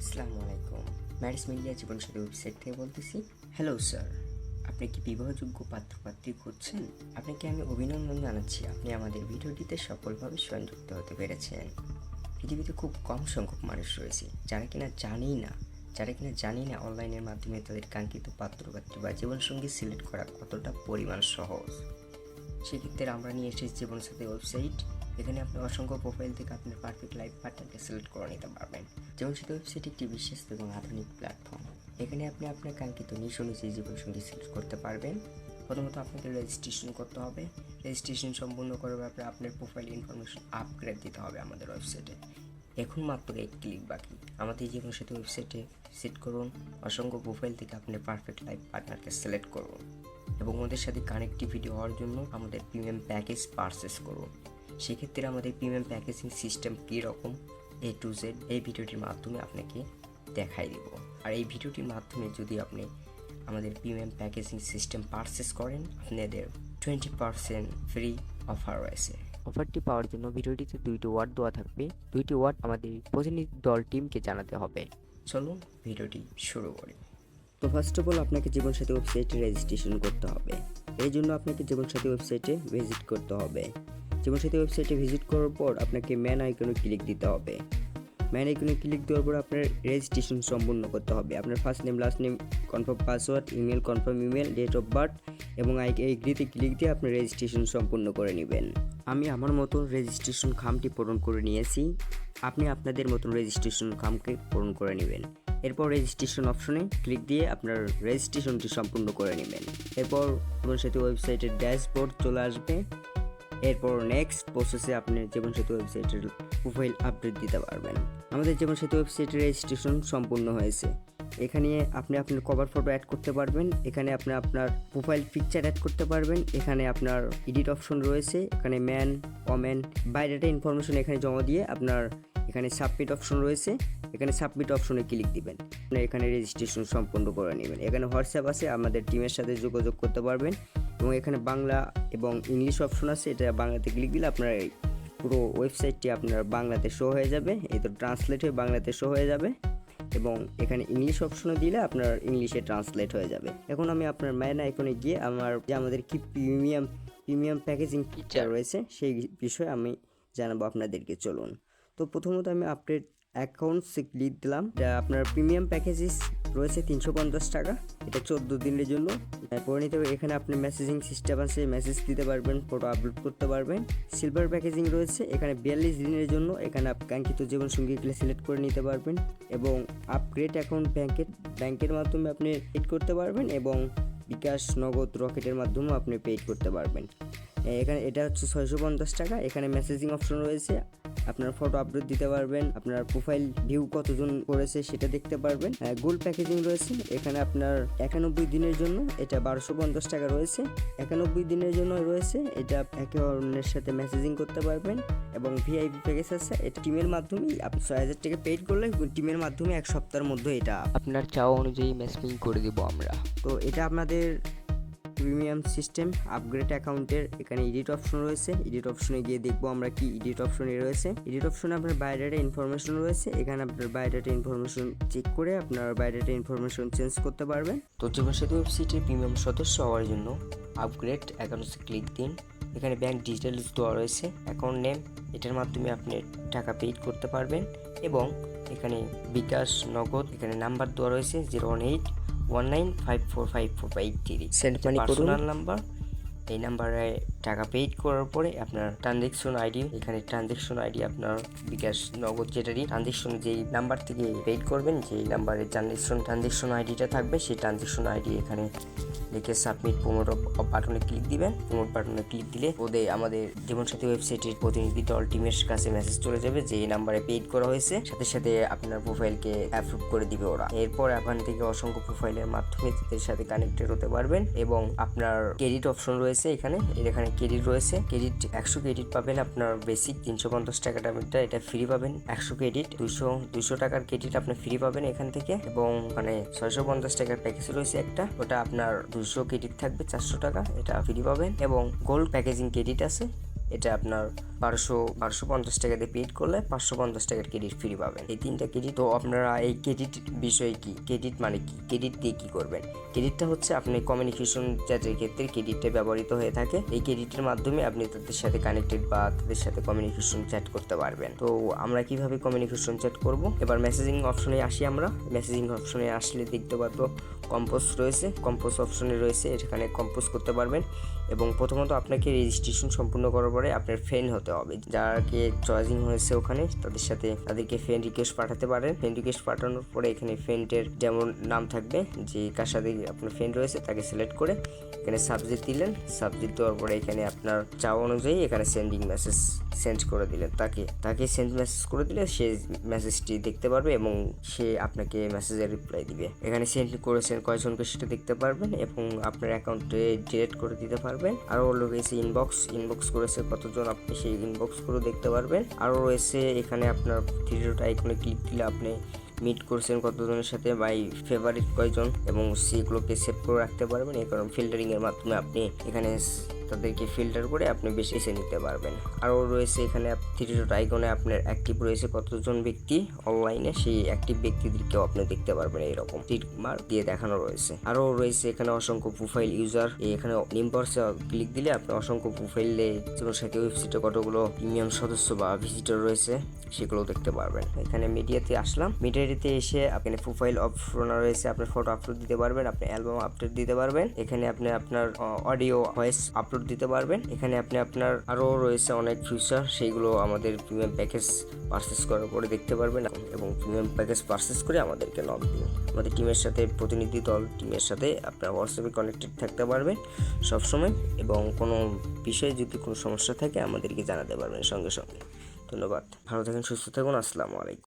আসসালামু আলাইকুম। Marriage media জীবনসাথী website থেকে বলতেছি। হ্যালো স্যার, আপনি কি বিবাহযোগ্য পাত্রপাত্রী খুঁজছেন? আপনাকে আমি অভিনন্দন জানাচ্ছি, আপনি আমাদের ভিডিওটিতে সফলভাবে সংযুক্ত হতে পেরেছেন। পৃথিবীতে খুব কম সংখ্যক মানুষ রয়েছে যারা কিনা জানি না অনলাইনের মাধ্যমে তাদের কাঙ্ক্ষিত পাত্রপাত্রী বা জীবনসঙ্গী সিলেক্ট করা কতটা পরিমাণ সহজ। সেক্ষেত্রে আমরা নিয়ে এসেছি জীবনসাথী ওয়েবসাইট। এখানে আপনি অসংখ্য প্রোফাইল থেকে আপনার পারফেক্ট লাইফ পার্টনারকে সিলেক্ট করে নিতে পারবেন। জীবনসাথী ওয়েবসাইট একটি বিশ্বস্ত এবং আধুনিক প্ল্যাটফর্ম। এখানে আপনি আপনার কাঙ্ক্ষিত নিশ অনুযায়ী জীবনসঙ্গী সিলেক্ট করতে পারবেন। প্রথমত আপনাকে রেজিস্ট্রেশন করতে হবে। রেজিস্ট্রেশন সম্পূর্ণ করার পরে আপনার প্রোফাইল ইনফরমেশন আপগ্রেড দিতে হবে আমাদের ওয়েবসাইটে। এখন মাত্র এক ক্লিক বাকি। আমাদের জীবনসাথী ওয়েবসাইটে ভিজিট করুন। অসংখ্য প্রোফাইল থেকে আপনি পারফেক্ট লাইফ পার্টনারকে সিলেক্ট করুন এবং ওদের সাথে কানেক্টিভিটি হওয়ার জন্য আমাদের প্রিমিয়াম প্যাকেজ পারচেস করুন। সেক্ষেত্রে আমাদের প্রিমিয়াম প্যাকেজিং সিস্টেম কীরকম A to Z এই ভিডিওটির মাধ্যমে আপনাকে দেখাই দেব। আর এই ভিডিওটির মাধ্যমে যদি আপনি আমাদের প্রিমিয়াম প্যাকেজিং সিস্টেম পারচেস করেন, আপনাদের 20% ফ্রি অফার রয়েছে। অফারটি পাওয়ার জন্য ভিডিওটিতে 2টি ওয়ার্ড দেওয়া থাকবে। 2টি ওয়ার্ড আমাদের প্রতিনিধি দল টিমকে জানাতে হবে। চলুন ভিডিওটি শুরু করি। তো ফার্স্ট অফ অল আপনাকে জীবনসাথী ওয়েবসাইটে রেজিস্ট্রেশন করতে হবে। এই জন্য আপনাকে জীবনসাথী ওয়েবসাইটে ভিজিট করতে হবে। জীবনসাথী ওয়েবসাইটে ভিজিট করার পর আপনাকে ম্যান আইকনে ক্লিক দিতে হবে। ম্যান আইকনে ক্লিক দেওয়ার পর আপনার রেজিস্ট্রেশন সম্পূর্ণ করতে হবে। আপনার first name, last name, confirm password, email, confirm email, date of birth এবং এগ্রিতে ক্লিক দিয়ে আপনার রেজিস্ট্রেশন সম্পূর্ণ করে নেবেন। আমি আমার মতন রেজিস্ট্রেশন খামটি পূরণ করে নিয়েছি। আপনি আপনাদের মতন রেজিস্ট্রেশন খামকে পূরণ করে নেবেন। এরপর রেজিস্ট্রেশন অপশনে ক্লিক দিয়ে আপনার রেজিস্ট্রেশনটি সম্পূর্ণ করে নেবেন। এরপর জীবনসাথী ওয়েবসাইটের ড্যাশবোর্ড চলে আসবে। এরপর নেক্সট প্রসেসে আপনি জীবনসাথী ওয়েবসাইটের প্রোফাইল আপডেট দিতে পারবেন। আমাদের জীবনসাথী ওয়েবসাইটের রেজিস্ট্রেশন সম্পূর্ণ হয়েছে। এখানে আপনি আপনার কভার ফটো অ্যাড করতে পারবেন। এখানে আপনি আপনার প্রোফাইল পিকচার অ্যাড করতে পারবেন। এখানে আপনার এডিট অপশন রয়েছে। এখানে ম্যান, ওমেন, বায়োডাটা ইনফরমেশন এখানে জমা দিয়ে আপনার এখানে সাবমিট অপশন রয়েছে। এখানে সাবমিট অপশনে ক্লিক দিবেন। এখানে রেজিস্ট্রেশন সম্পূর্ণ করে নেবেন। এখানে হোয়াটসঅ্যাপ আছে, আমাদের টিমের সাথে যোগাযোগ করতে পারবেন এবং এখানে বাংলা এবং ইংলিশ অপশন আছে। এটা বাংলাতে ক্লিক দিলে আপনার এই পুরো ওয়েবসাইটটি আপনার বাংলাতে শো হয়ে যাবে। এই তো ট্রান্সলেট হয়ে বাংলাতে শো হয়ে যাবে এবং এখানে ইংলিশ অপশনে দিলে আপনার ইংলিশে ট্রান্সলেট হয়ে যাবে। এখন আমি আপনার ম্যান আইকনে গিয়ে আমাদের কি প্রিমিয়াম প্যাকেজিং ফিচার রয়েছে সেই বিষয়ে আমি জানাবো আপনাদেরকে। চলুন। তো প্রথমত আমি আপডেট অ্যাকাউন্টসে ক্লিক দিলাম। আপনার প্রিমিয়াম প্যাকেজেস রয়েছে 350 টাকা। এটা 14 দিনের জন্য পরে নিতে হবে। এখানে আপনি মেসেজিং সিস্টেম আছে, মেসেজ দিতে পারবেন, ফটো আপলোড করতে পারবেন। সিলভার প্যাকেজিং রয়েছে এখানে 42 দিনের জন্য। এখানে কাঙ্ক্ষিত জীবনসঙ্গীগুলো সিলেক্ট করে নিতে পারবেন এবং আপগ্রেড অ্যাকাউন্ট ব্যাংকের মাধ্যমে আপনি পেড করতে পারবেন এবং বিকাশ, নগদ, রকেটের মাধ্যমেও আপনি পেড করতে পারবেন। এখানে এটা হচ্ছে 650 টাকা। এখানে মেসেজিং অপশন রয়েছে, আপনার ফটো আপলোড দিতে পারবেন, আপনার প্রোফাইল ভিউ কতজন করেছে সেটা দেখতে পারবেন। গোল্ড প্যাকেজিং রয়েছে এখানে আপনার 91 দিনের জন্য। এটা 1250 টাকা রয়েছে। 91 দিনের জন্য রয়েছে। এটা একে অন্যের সাথে মেসেজিং করতে পারবেন এবং ভিআইপি প্যাকেজ আছে। এটা টিমের মাধ্যমে আপনি 6000 টাকা পেড করলে টিমের মাধ্যমে এক সপ্তাহের মধ্যে এটা আপনার চাওয়া অনুযায়ী মেসেজিং করে দেবো আমরা। তো এটা আপনাদের প্রিমিয়াম সিস্টেম আপগ্রেড অ্যাকাউন্টের। এখানে এডিট অপশন রয়েছে। এডিট অপশনে গিয়ে দেখবো আমরা কি এডিট অপশনে রয়েছে। এডিট অপশনে আপনার বায়োডাটা ইনফরমেশন রয়েছে। এখানে আপনার বায়োডাটা ইনফরমেশন চেক করে আপনার বায়োডাটা ইনফরমেশন চেঞ্জ করতে পারবেন। তো জীবনসাথী ওয়েবসাইটের প্রিমিয়াম সদস্য হওয়ার জন্য আপগ্রেড অ্যাকাউন্টসে ক্লিক দিন। এখানে ব্যাংক ডিটেলস দেওয়া রয়েছে, অ্যাকাউন্ট নেম, এটার মাধ্যমে আপনি টাকা পেইড করতে পারবেন এবং এখানে বিকাশ, নগদ, এখানে নাম্বার দেওয়া রয়েছে 01819545483 সেন্ড মানি পার্সোনাল নাম্বার। এই নাম্বারে টাকা পেইড করার পরে আপনার ট্রানজ্যাকশন আইডি, এখানে ট্রানজ্যাকশন আইডি আপনার বিকাশ, নগদ যেটারই ট্রানজ্যাকশন যেই নাম্বার থেকে পেইড করবেন, যেই নাম্বারে ট্রানজ্যাকশন আইডিটা থাকবে সেই ট্রানজ্যাকশন আইডি এখানে লিখে সাবমিট প্রমোট বাটনে ক্লিক দিবেন। প্রমোট বাটনে ক্লিক দিলে আমাদের জীবনসাথী ওয়েবসাইটের প্রতিনিধি দল টিমের কাছে মেসেজ চলে যাবে যে এই নাম্বারে পেইড করা হয়েছে, সাথে সাথে আপনার প্রোফাইলকে অ্যাপ্রুভ করে দিবে ওরা। এরপর এখান থেকে অসংখ্য প্রোফাইলের মাধ্যমে তাদের সাথে কানেক্টেড হতে পারবেন এবং আপনার ক্রেডিট অপশন রয়েছে। এখানে ক্রেডিট রয়েছে। ক্রেডিট 100 ক্রেডিট পাবেন আপনার বেসিক 350 টাকাটা এটা ফ্রি পাবেন। 100 ক্রেডিট 200 টাকার ক্রেডিট আপনি ফ্রি পাবেন এখান থেকে এবং মানে 650 টাকার প্যাকেজ রয়েছে একটা, ওটা আপনার 200 ক্রেডিট থাকবে 400 টাকা, এটা ফ্রি পাবেন এবং গোল্ড প্যাকেজিং ক্রেডিট আছে এটা আপনার 1250 টাকা দিয়ে পেড করলে 550 টাকার ক্রেডিট ফ্রি পাবেন। এই 3টা ক্রেডিট। তো আপনারা এই ক্রেডিট বিষয়ে কি, ক্রেডিট মানে কি, ক্রেডিট দিয়ে কি করবেন? ক্রেডিটটা হচ্ছে আপনি কমিউনিকেশন চ্যাটের ক্ষেত্রে ক্রেডিটটা ব্যবহৃত হয়ে থাকে। এই ক্রেডিটের মাধ্যমে আপনি তাদের সাথে কানেক্টেড বা তাদের সাথে কমিউনিকেশন চ্যাট করতে পারবেন। তো আমরা কিভাবে কমিউনিকেশন চ্যাট করব? এবার মেসেজিং অপশনে আসি। আমরা মেসেজিং অপশনে আসলে দেখতে পারবো কম্পোজ রয়েছে, কম্পোজ অপশনে রয়েছে, এখানে কম্পোজ করতে পারবেন। এবং প্রথমত আপনাকে রেজিস্ট্রেশন সম্পূর্ণ করার পরে আপনার ফ্রেন্ড হতে হবে। যাকে চয়েসিং হয়েছে ওখানে তাদেরকে ফ্রেন্ড রিকোয়েস্ট পাঠাতে পারেন। ফ্রেন্ড রিকোয়েস্ট পাঠানোর পরে এখানে ফ্রেন্ডের যেমন নাম থাকবে, যে কার সাথে আপনার ফ্রেন্ড রয়েছে তাকে সিলেক্ট করে এখানে সাবজেক্ট দিলেন। সাবজেক্ট দেওয়ার পরে এখানে আপনার চাওয়া অনুযায়ী এখানে সেন্ডিং মেসেজ সেন্ড করে দিলেন। তাকে সেন্ড মেসেজ করে দিলে সে মেসেজটি দেখতে পারবে এবং সে আপনাকে মেসেজের রিপ্লাই দিবে। এখানে সেন্ড করেছেন কয়জনকে সেটা দেখতে পারবেন এবং আপনার অ্যাকাউন্টে ডিলিট করে দিতে পারবেন। আরও রয়েছে ইনবক্স করেছে কতজন, আপনি সেই ইনবক্স করে দেখতে পারবেন। আরও রয়েছে এখানে আপনার থ্রি ডট আইকনে ক্লিক দিলে আপনি মিট করছেন কতজনের সাথে, বাই ফেভারিট কয়জন, এবং সেগুলোকে সেভ করে রাখতে পারবেন। এই কারণে ফিল্টারিংয়ের মাধ্যমে আপনি এখানে তাদেরকে ফিল্টার করে আপনি বেছে নিতে পারবেন। আরও রয়েছে এখানে থ্রি ডট আইকনে আপনার অ্যাক্টিভ রয়েছে কতজন ব্যক্তি অনলাইনে, সেই অ্যাক্টিভ ব্যক্তিদেরকেও আপনি দেখতে পারবেন। এইরকম টিক মার্ক দিয়ে দেখানো রয়েছে। আরও রয়েছে এখানে অসংখ্য প্রোফাইল ইউজার। এখানে নিম্বর্সে ক্লিক দিলে আপনি অসংখ্য প্রোফাইলে যেমন সাথে ওয়েবসাইটে কতগুলো প্রিমিয়াম সদস্য বা ভিজিটর রয়েছে সেগুলো দেখতে পারবেন। এখানে মিডিয়াতে আসলাম। মিডিয়াতে এসে আপনি প্রোফাইল অপশন রয়েছে, আপনি ফটো আপলোড দিতে পারবেন, আপনি অ্যালবাম আপলোড দিতে পারবেন। এখানে আপনি আপনার অডিও ভয়েস আপলোড দিতে পারবেন। এখানে আপনি আপনার আরও রয়েছে অনেক ফিচার, সেইগুলো আমাদের প্রিমিয়াম প্যাকেজ পারচেস করার পরে দেখতে পারবেন এবং প্রিমিয়াম প্যাকেজ পারচেস করে আমাদেরকে নক দিন। আমাদের টিমের সাথে প্রতিনিধি দল টিমের সাথে আপনার হোয়াটসঅ্যাপে কানেক্টেড থাকতে পারবেন সবসময়, এবং কোনো বিষয়ে যদি কোনো সমস্যা থাকে আমাদেরকে জানাতে পারবেন সঙ্গে সঙ্গে। ধন্যবাদ, ভালো থাকুন, সুস্থ থাকুন, আসসালামু আলাইকুম।